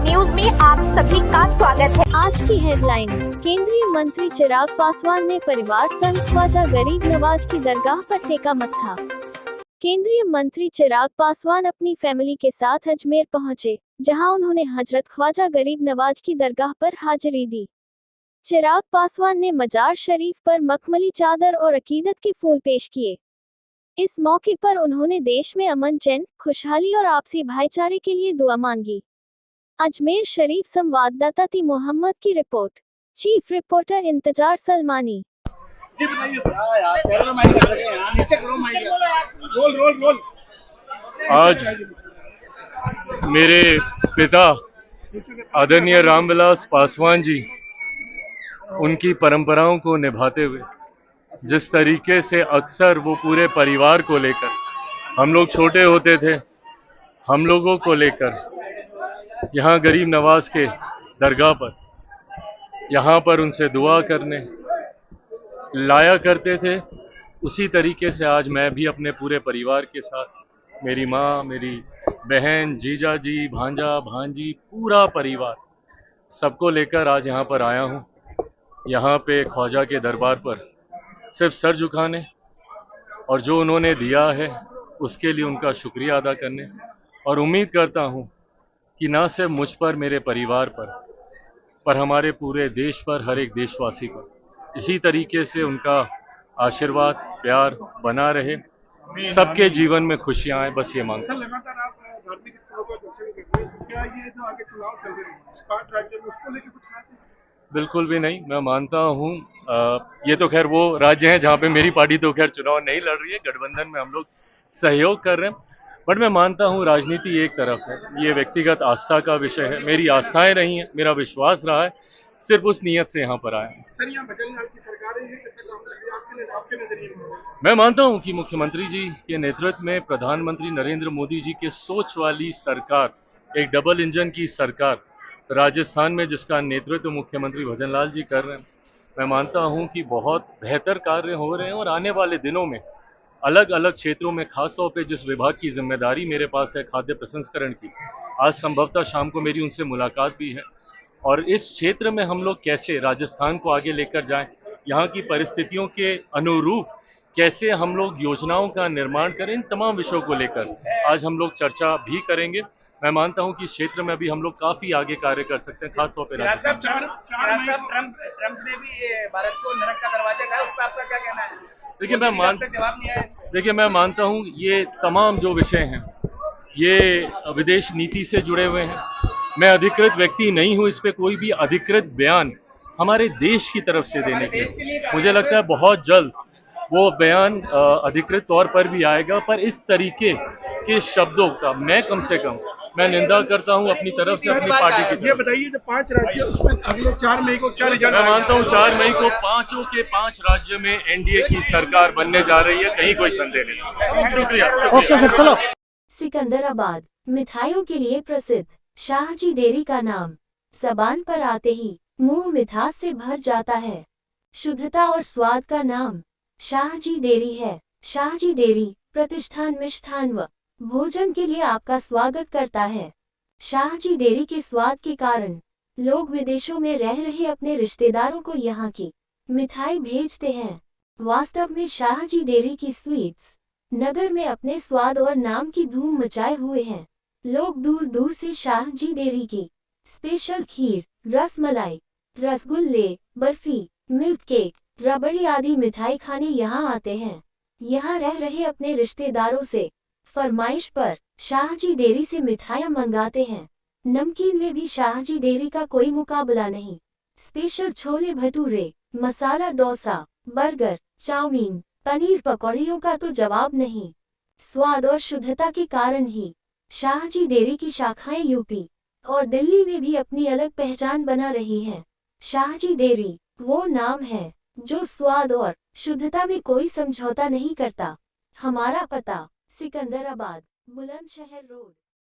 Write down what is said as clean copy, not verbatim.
News में आप सभी का स्वागत है। आज की हेडलाइन, केंद्रीय मंत्री चिराग पासवान ने परिवार संग ख्वाजा गरीब नवाज की दरगाह पर टेका मत्था। केंद्रीय मंत्री चिराग पासवान अपनी फैमिली के साथ अजमेर पहुंचे, जहां उन्होंने हजरत ख्वाजा गरीब नवाज की दरगाह पर हाजिरी दी। चिराग पासवान ने मजार शरीफ पर मखमली चादर और अकीदत के फूल पेश किए। इस मौके पर उन्होंने देश में अमन, चैन, खुशहाली और आपसी भाईचारे के लिए दुआ मांगी। अजमेर शरीफ संवाददाता ती मोहम्मद की रिपोर्ट। चीफ रिपोर्टर इंतजार सलमानी। जी बताइए रोल। आज मेरे पिता आदरणीय रामविलास पासवान जी उनकी परंपराओं को निभाते हुए जिस तरीके से अक्सर वो पूरे परिवार को लेकर, हम लोग छोटे होते थे, हम लोगों को लेकर यहाँ गरीब नवाज के दरगाह पर, यहाँ पर उनसे दुआ करने लाया करते थे, उसी तरीके से आज मैं भी अपने पूरे परिवार के साथ, मेरी माँ, मेरी बहन, जीजा जी, भांजा, भांजी, पूरा परिवार, सबको लेकर आज यहाँ पर आया हूँ। यहाँ पे ख्वाजा के दरबार पर सिर्फ सर झुकाने और जो उन्होंने दिया है उसके लिए उनका शुक्रिया अदा करने, और उम्मीद करता हूँ कि ना सिर्फ मुझ पर, मेरे परिवार पर हमारे पूरे देश पर, हर एक देशवासी पर इसी तरीके से उनका आशीर्वाद, प्यार बना रहे, सबके जीवन में खुशियां आए, बस ये मांगता हूं। लगातार आप धार्मिक स्थलों पर दर्शन कर रहे हैं, क्या ये जो आगे चुनाव चल रहे हैं 5 राज्यों में, उसको लेकर कुछ खास है? बिल्कुल भी नहीं। मैं मानता हूँ ये तो खैर वो राज्य हैं जहाँ पे मेरी पार्टी तो खैर चुनाव नहीं लड़ रही है, गठबंधन में हम लोग सहयोग कर रहे हैं, बट मैं मानता हूँ राजनीति एक तरफ है, ये व्यक्तिगत आस्था का विषय है, मेरी आस्थाएं रही हैं, मेरा विश्वास रहा है, सिर्फ उस नियत से यहाँ पर आया हूँ। सर, यहाँ भजनलाल की सरकार है, ये कैसे काम कर रही है आपके नजरिए में? मैं मानता हूँ कि मुख्यमंत्री जी के नेतृत्व में प्रधानमंत्री नरेंद्र मोदी जी के सोच वाली सरकार, एक डबल इंजन की सरकार राजस्थान में, जिसका नेतृत्व मुख्यमंत्री भजनलाल जी कर रहे हैं, मैं मानता हूं कि बहुत बेहतर कार्य हो रहे हैं, और आने वाले दिनों में अलग अलग क्षेत्रों में, खासतौर पे जिस विभाग की जिम्मेदारी मेरे पास है, खाद्य प्रसंस्करण की, आज संभवतः शाम को मेरी उनसे मुलाकात भी है, और इस क्षेत्र में हम लोग कैसे राजस्थान को आगे लेकर जाएं, यहाँ की परिस्थितियों के अनुरूप कैसे हम लोग योजनाओं का निर्माण करें, इन तमाम विषयों को लेकर आज हम लोग चर्चा भी करेंगे। मैं मानता हूं कि इस क्षेत्र में भी हम लोग काफी आगे कार्य कर सकते हैं, खासतौर पर राजस्थान। ट्रंप ने भी भारत को नरक का दरवाजा कहा, उस पर आपका क्या कहना है? देखिए मैं मानता हूं ये तमाम जो विषय हैं ये विदेश नीति से जुड़े हुए हैं। मैं अधिकृत व्यक्ति नहीं हूं इस पे कोई भी अधिकृत बयान हमारे देश की तरफ से देने के लिए। मुझे लगता है बहुत जल्द वो बयान अधिकृत तौर पर भी आएगा, पर इस तरीके के शब्दों का मैं कम से कम मैं निंदा करता हूं अपनी तरफ से, अपनी पार्टी की तरफ। ये बताइए, जो 5 राज्य, उसमें अगले 4 मई को क्या रिजल्ट? मैं मानता हूं 4 मई को 5 के 5 राज्य में एनडीए की सरकार बनने जा रही है, कहीं कोई संदेह नहीं। शुक्रिया। ओके फिर चलो। सिकंदराबाद मिठाइयों के लिए प्रसिद्ध शाहजी डेयरी का नाम जबान पर आते ही मुंह मिठास से भर जाता है। शुद्धता और स्वाद का नाम शाहजी डेयरी है। शाहजी डेयरी प्रतिष्ठान मिष्ठान व भोजन के लिए आपका स्वागत करता है। शाहजी डेयरी के स्वाद के कारण लोग विदेशों में रह रहे अपने रिश्तेदारों को यहाँ की मिठाई भेजते हैं। वास्तव में शाहजी डेयरी की स्वीट्स नगर में अपने स्वाद और नाम की धूम मचाए हुए हैं। लोग दूर दूर से शाहजी डेयरी की स्पेशल खीर, रसमलाई, रसगुल्ले, बर्फी, मिल्क केक, रबड़ी आदि मिठाई खाने यहाँ आते हैं। यहाँ रह रहे अपने रिश्तेदारों से फरमाइश पर शाहजी डेयरी से मिठाइयाँ मंगाते हैं। नमकीन में भी शाहजी डेयरी का कोई मुकाबला नहीं। Special chole bhature, masala dosa, burger, chowmein, paneer पकौड़ियों का तो जवाब नहीं। स्वाद और शुद्धता के कारण ही शाहजी डेयरी की शाखाएं यूपी और दिल्ली में भी अपनी अलग पहचान बना रही हैं। शाहजी डेयरी वो नाम है जो स्वाद और शुद्धता में कोई समझौता नहीं करता। हमारा पता सिकंदराबाद, बुलंदशहर रोड।